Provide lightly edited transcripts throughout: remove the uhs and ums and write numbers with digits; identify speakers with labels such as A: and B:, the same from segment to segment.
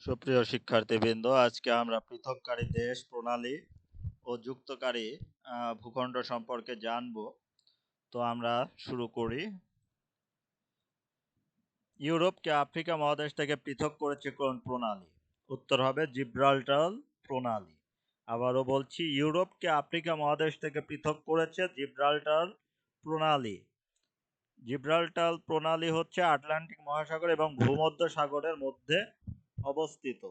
A: সুপ্রিয় শিক্ষার্থীবৃন্দ, আজকে আমরা পৃথককারী দেশ, প্রণালী ও যুক্তকারী ভূখণ্ড সম্পর্কে জানব। তো আমরা শুরু করি। ইউরোপকে আফ্রিকা মহাদেশ থেকে পৃথক করেছে কোন প্রণালী? উত্তর হবে জিব্রাল্টার প্রণালী। আবারও বলছি, ইউরোপকে আফ্রিকা মহাদেশ থেকে পৃথক করেছে জিব্রাল্টার প্রণালী। জিব্রাল্টার প্রণালী হচ্ছে আটলান্টিক মহাসাগর এবং ভূমধ্য সাগরের মধ্যে অবস্থিত।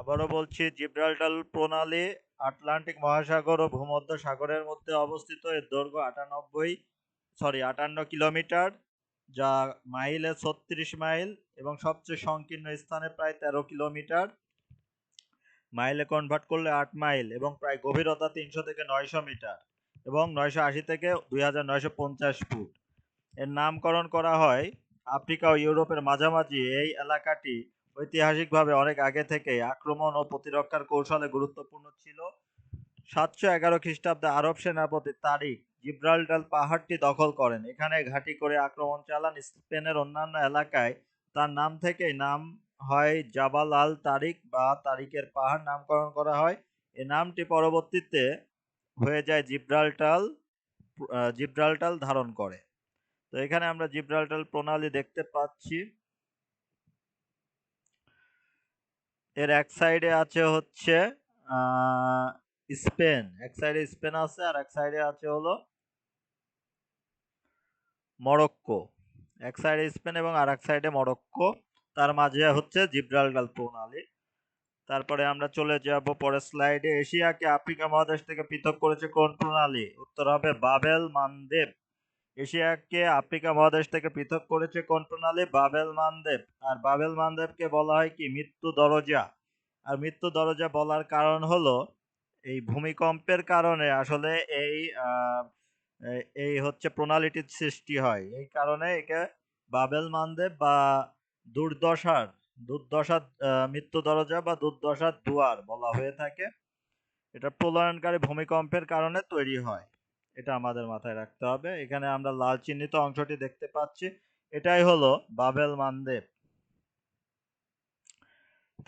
A: আবারও বলছি, জিব্রাল্টার প্রণালী আটলান্টিক মহাসাগর ও ভূমধ্য সাগরের মধ্যে অবস্থিত। এর দৈর্ঘ্য 58 কিলোমিটার, যা মাইলে 36 মাইল এবং সবচেয়ে সংকীর্ণ স্থানে প্রায় 13 কিলোমিটার। মাইলে কনভার্ট করলে 8 মাইল এবং প্রায় গভীরতা 300 থেকে 900 মিটার এবং 980 থেকে 2950 ফুট। এর নামকরণ করা হয় আফ্রিকা ও ইউরোপের মাঝামাঝি এই এলাকাটি ঐতিহাসিকভাবে অনেক আগে থেকেই আক্রমণ ও প্রতিরক্ষার কৌশলে গুরুত্বপূর্ণ ছিল। 711 খ্রিস্টাব্দে আরব সেনাপতি তারিক জিব্রাল্টার পাহাড়টি দখল করেন। এখানে ঘাঁটি করে আক্রমণ চালান। স্পেনের অন্যান্য এলাকায় তার নাম থেকেই নাম হয় জাবাল আল তারিক বা তারিকের পাহাড় নামকরণ করা হয়। এই নামটি পরবর্তীতে হয়ে যায় জিব্রাল্টার ধারণ করে। তো এখানে আমরা জিব্রাল্টার প্রণালী দেখতে পাচ্ছি। এর এক সাইডে আছে হচ্ছে স্পেন, এক সাইডে স্পেন আছে আর এক সাইডে আছে হলো মরক্কো। এক সাইডে স্পেন এবং আর এক সাইডে মরক্কো, তার মাঝে হচ্ছে জিব্রাল্টার প্রণালী। তারপরে আমরা চলে যাব পরের স্লাইডে। এশিয়াকে আফ্রিকা মহাদেশ থেকে পৃথক করেছে কোন প্রণালী? উত্তর হবে বাবেল মানদেব। এশিয়াকে আফ্রিকা মহাদেশ থেকে পৃথক করেছে কোন প্রণালী? বাবেল মানদেব। আর বাবেল মানদেবকে বলা হয় কি মৃত্যু দরজা। আর মৃত্যু দরজা বলার কারণ হলো এই ভূমিকম্পের কারণে আসলে এই হচ্ছে প্রণালীটির সৃষ্টি হয়। এই কারণে একে বাবেল মানদেব বা দুর্দশার মৃত্যু দরজা বা দুর্দশার দুয়ার বলা হয়ে থাকে। এটা প্রলয়নকারী ভূমিকম্পের কারণে তৈরি হয়, এটা আমাদের মাথায় রাখতে হবে। এখানে আমরা লাল চিহ্নিত অংশটি দেখতে পাচ্ছি, এটাই হলো বাবেল মানদেব।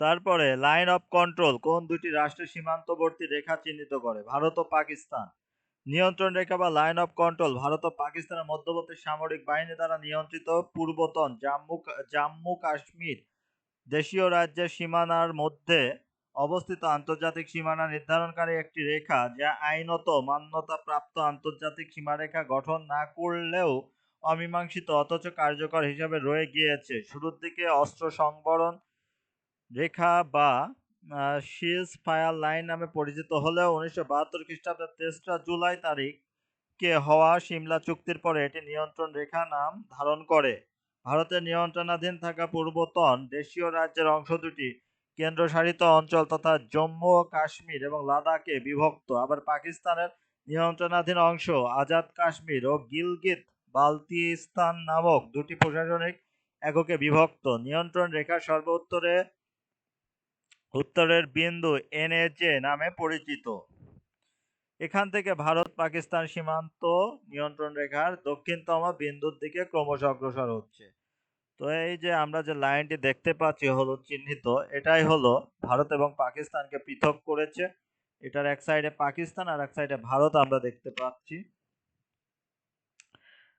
A: তারপরে লাইন অফ কন্ট্রোল কোন দুটি রাষ্ট্রের সীমান্তবর্তী রেখা চিহ্নিত করে? ভারত ও পাকিস্তান। নিয়ন্ত্রণ রেখা বা লাইন অফ কন্ট্রোল ভারত ও পাকিস্তানের মধ্যবর্তী সামরিক বাহিনী দ্বারা নিয়ন্ত্রিত পূর্বতন জম্মু কাশ্মীর দেশীয় রাজ্যের সীমানার মধ্যে অবস্থিত আন্তর্জাতিক সীমানা নির্ধারণকারী একটি রেখা, যা আইনত মান্যতা প্রাপ্ত আন্তর্জাতিক সীমারেখা গঠন না করলেও অমীমাংসিত অথচ কার্যকর হিসাবে রয়ে গিয়েছে। শুরুর দিকে অস্ত্র সংবরণ রেখা বা শিজ ফায়ার লাইন নামে পরিচিত হলেও 1972 খ্রিস্টাব্দের 3রা জুলাই তারিখে হওয়া সিমলা চুক্তির পরে এটি নিয়ন্ত্রণ রেখা নাম ধারণ করে। ভারতের নিয়ন্ত্রণাধীন থাকা পূর্বতন দেশীয় রাজ্যের অংশ দুটি কেন্দ্রশাসিত অঞ্চল তথা জম্মু ও কাশ্মীর এবং লাদাখে বিভক্ত। আবার পাকিস্তানের নিয়ন্ত্রণাধীন অংশ আজাদ কাশ্মীর ও গিলগিত বালতিস্তান নামক দুটি প্রশাসনিক এককে বিভক্ত। নিয়ন্ত্রণ রেখার উত্তরের বিন্দু এনএজে নামে পরিচিত। এখান থেকে ভারত পাকিস্তান সীমান্ত নিয়ন্ত্রণ রেখার দক্ষিণতম বিন্দুর দিকে ক্রমশ অগ্রসর হচ্ছে। তো এই যে আমরা যে লাইনটি দেখতে পাচ্ছি হলুদ চিহ্নিত, এটাই হলো ভারত এবং পাকিস্তানকে পৃথক করেছে। এটার এক সাইডে পাকিস্তান আর এক সাইডে ভারত আমরা দেখতে পাচ্ছি।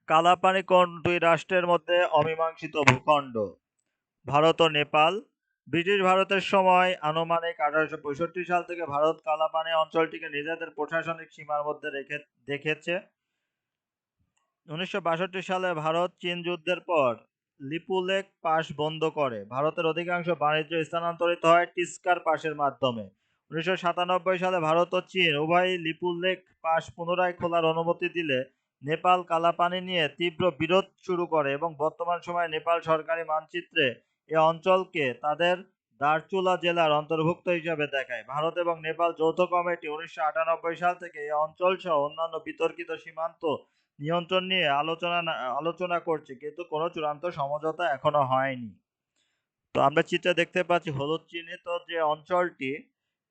A: কালাপানি কোন দুই রাষ্ট্রের মধ্যে অমীমাংসিত ভূখণ্ড? ভারত ও নেপাল। ব্রিটিশ ভারতের সময় আনুমানিক 1865 সাল থেকে ভারত কালাপানি অঞ্চলটিকে নিজেদের প্রশাসনিক সীমার মধ্যে দেখেছে। 1962 সালে ভারত চীন যুদ্ধের পর লিপুলেখ পাস বন্ধ করে। ভারতের অধিকাংশ বাণিজ্য স্থানান্তরিত হয় টিস্কার পাসের মাধ্যমে। 1997 সালে ভারত ও চীন উভয়ই লিপুলেখ পাস পুনরায় খোলার অনুমতি দিলে নেপাল কালাপানি নিয়ে তীব্র বিরোধ শুরু করে এবং বর্তমান সময়ে নেপাল সরকারি মানচিত্রে এ অঞ্চলকে তাদের দারচুলা জেলার অন্তর্ভুক্ত হিসাবে দেখায়। ভারত এবং নেপাল যৌথ কমিটি 1998 সাল থেকে এই অঞ্চল সহ অন্যান্য বিতর্কিত সীমান্ত নিয়ন্ত্রণ নিয়ে আলোচনা করছে, কিন্তু কোনো চূড়ান্ত সমঝোতা এখনো হয়নি। তো আমরা চিত্রে দেখতে পাচ্ছি হলুদ চিহ্নিত যে অঞ্চলটি,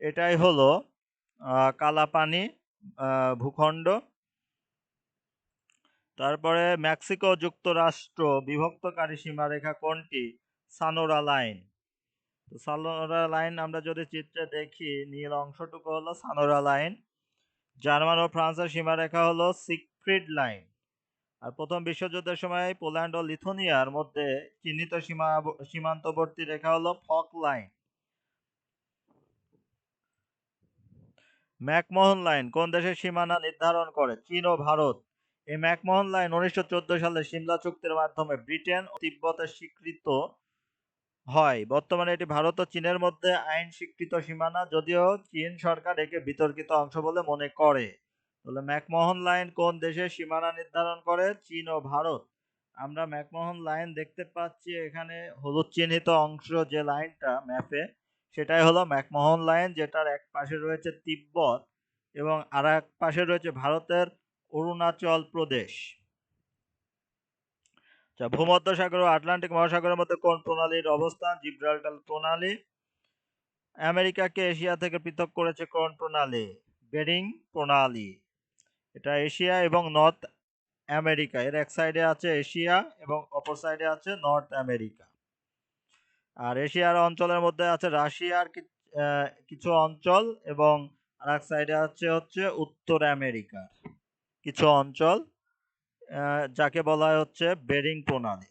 A: এটাই হলো কালাপানি ভূখণ্ড। তারপরে মেক্সিকো যুক্তরাষ্ট্র বিভক্তকারী সীমারেখা কোনটি? সানোরা লাইন। সানোরা লাইন আমরা যদি চিত্রে দেখি, নীল অংশটুকু হলো সানোরা লাইন। জার্মান ও ফ্রান্সের সীমারেখা হলো সিগফ্রিড লাইন। আর প্রথম বিশ্বযুদ্ধের সময় পোল্যান্ড ও লিথুনিয়ার মধ্যে চিহ্নিত সীমান্তবর্তী রেখা হলো ফক লাইন। ম্যাকমোহন লাইন কোন দেশের সীমানা নির্ধারণ করে? চীন ও ভারত। এই ম্যাকমোহন লাইন 1914 সালে সিমলা চুক্তির মাধ্যমে ব্রিটেন ও তিব্বতে স্বীকৃত হয়। বর্তমানে এটি ভারত ও চীনের মধ্যে আইন স্বীকৃত সীমানা, যদিও চীন সরকার একে বিতর্কিত অংশ বলে মনে করে। তাহলে ম্যাকমোহন লাইন কোন দেশের সীমানা নির্ধারণ করে? চীন ও ভারত। আমরা ম্যাকমোহন লাইন দেখতে পাচ্ছি এখানে হলুদ চিহ্নিত অংশ, যে লাইনটা ম্যাপে, সেটাই হলো ম্যাকমোহন লাইন, যেটার এক পাশে রয়েছে তিব্বত এবং আর এক পাশে রয়েছে ভারতের অরুণাচল প্রদেশ। আচ্ছা, ভূমধ্যসাগর ও আটলান্টিক মহাসাগরের মধ্যে কোন প্রণালীর অবস্থান? জিব্রাল্টার প্রণালী। আমেরিকাকে এশিয়া থেকে পৃথক করেছে কোন প্রণালী? বেরিং প্রণালী। এটা এশিয়া এবং নর্থ আমেরিকা, এর এক সাইডে আছে এশিয়া এবং অপর সাইডে আছে নর্থ আমেরিকা। আর এশিয়ার অঞ্চলের মধ্যে আছে রাশিয়ার কিছু অঞ্চল এবং আর এক সাইডে হচ্ছে উত্তর আমেরিকার কিছু অঞ্চল, যাকে বলা হচ্ছে বেরিং প্রণালী।